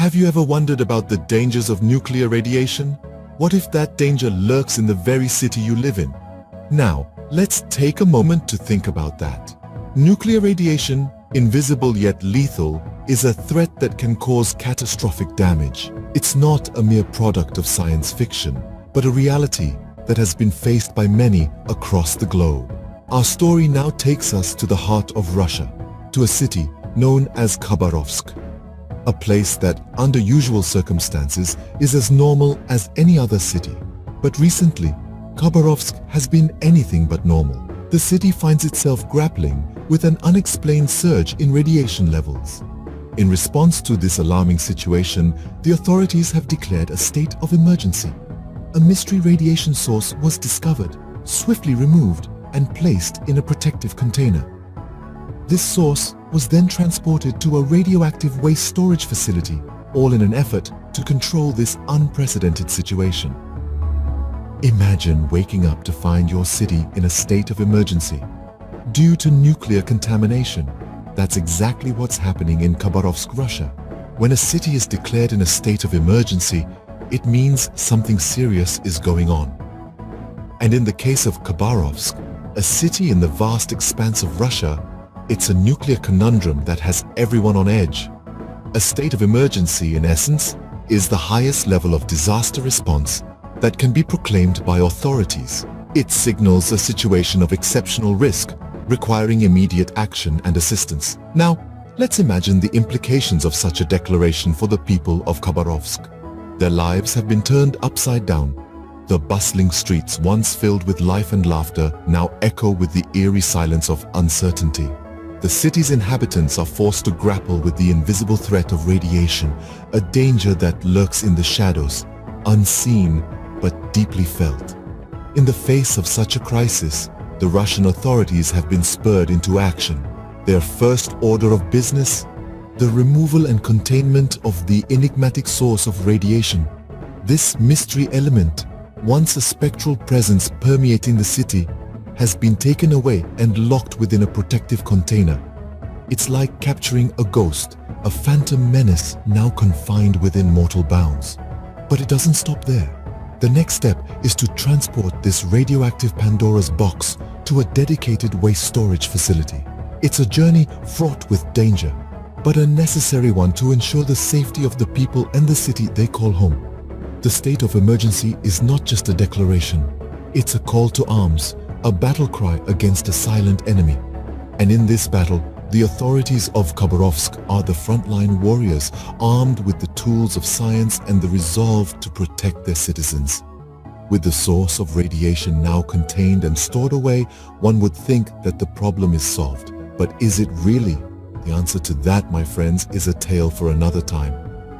Have you ever wondered about the dangers of nuclear radiation? What if that danger lurks in the very city you live in? Now, let's take a moment to think about that. Nuclear radiation, invisible yet lethal, is a threat that can cause catastrophic damage. It's not a mere product of science fiction, but a reality that has been faced by many across the globe. Our story now takes us to the heart of Russia, to a city known as Khabarovsk. A place that, under usual circumstances, is as normal as any other city. But recently, Khabarovsk has been anything but normal. The city finds itself grappling with an unexplained surge in radiation levels. In response to this alarming situation, the authorities have declared a state of emergency. A mystery radiation source was discovered, swiftly removed, and placed in a protective container. This source was then transported to a radioactive waste storage facility, all in an effort to control this unprecedented situation. Imagine waking up to find your city in a state of emergency due to nuclear contamination. That's exactly what's happening in Khabarovsk, Russia. When a city is declared in a state of emergency, it means something serious is going on. And in the case of Khabarovsk, a city in the vast expanse of Russia, it's a nuclear conundrum that has everyone on edge. A state of emergency, in essence, is the highest level of disaster response that can be proclaimed by authorities. It signals a situation of exceptional risk, requiring immediate action and assistance. Now, let's imagine the implications of such a declaration for the people of Khabarovsk. Their lives have been turned upside down. The bustling streets, once filled with life and laughter, now echo with the eerie silence of uncertainty. The city's inhabitants are forced to grapple with the invisible threat of radiation, a danger that lurks in the shadows, unseen but deeply felt. In the face of such a crisis, the Russian authorities have been spurred into action. Their first order of business? The removal and containment of the enigmatic source of radiation. This mystery element, once a spectral presence permeating the city, has been taken away and locked within a protective container. It's like capturing a ghost, a phantom menace now confined within mortal bounds. But it doesn't stop there. The next step is to transport this radioactive Pandora's box to a dedicated waste storage facility. It's a journey fraught with danger, but a necessary one to ensure the safety of the people and the city they call home. The state of emergency is not just a declaration. It's a call to arms, a battle cry against a silent enemy. And in this battle, the authorities of Khabarovsk are the frontline warriors, armed with the tools of science and the resolve to protect their citizens. With the source of radiation now contained and stored away, one would think that the problem is solved. But is it really? The answer to that, my friends, is a tale for another time.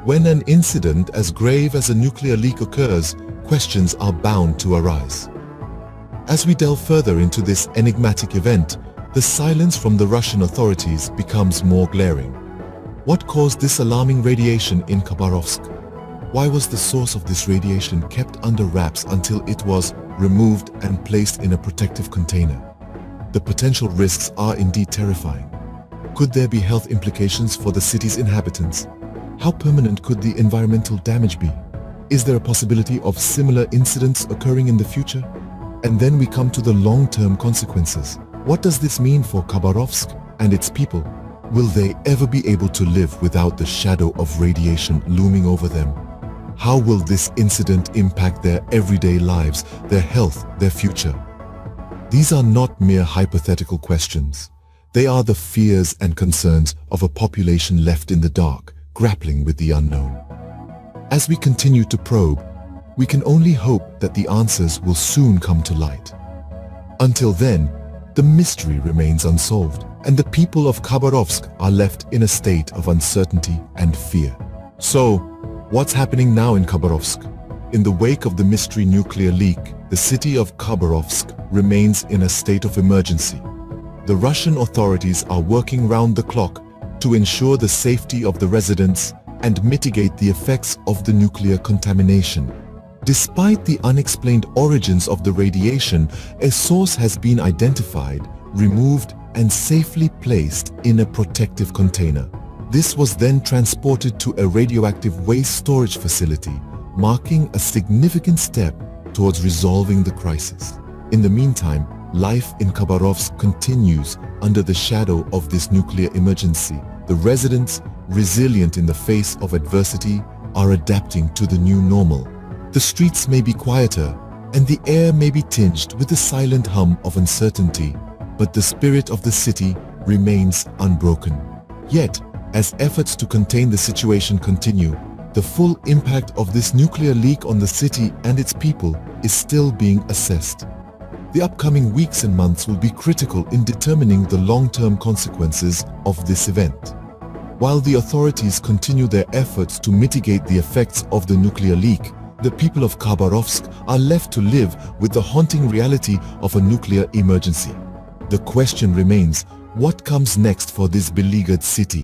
When an incident as grave as a nuclear leak occurs, questions are bound to arise. As we delve further into this enigmatic event, the silence from the Russian authorities becomes more glaring. What caused this alarming radiation in Khabarovsk? Why was the source of this radiation kept under wraps until it was removed and placed in a protective container? The potential risks are indeed terrifying. Could there be health implications for the city's inhabitants? How permanent could the environmental damage be? Is there a possibility of similar incidents occurring in the future? And then we come to the long-term consequences. What does this mean for Khabarovsk and its people? Will they ever be able to live without the shadow of radiation looming over them? How will this incident impact their everyday lives, their health, their future? These are not mere hypothetical questions. They are the fears and concerns of a population left in the dark, grappling with the unknown. As we continue to probe, we can only hope that the answers will soon come to light. Until then, the mystery remains unsolved, and the people of Khabarovsk are left in a state of uncertainty and fear. So, what's happening now in Khabarovsk? In the wake of the mystery nuclear leak, the city of Khabarovsk remains in a state of emergency. The Russian authorities are working round the clock to ensure the safety of the residents and mitigate the effects of the nuclear contamination. Despite the unexplained origins of the radiation, a source has been identified, removed, and safely placed in a protective container. This was then transported to a radioactive waste storage facility, marking a significant step towards resolving the crisis. In the meantime, life in Khabarovsk continues under the shadow of this nuclear emergency. The residents, resilient in the face of adversity, are adapting to the new normal. The streets may be quieter, and the air may be tinged with the silent hum of uncertainty, but the spirit of the city remains unbroken. Yet, as efforts to contain the situation continue, the full impact of this nuclear leak on the city and its people is still being assessed. The upcoming weeks and months will be critical in determining the long-term consequences of this event. While the authorities continue their efforts to mitigate the effects of the nuclear leak, the people of Khabarovsk are left to live with the haunting reality of a nuclear emergency. The question remains, what comes next for this beleaguered city?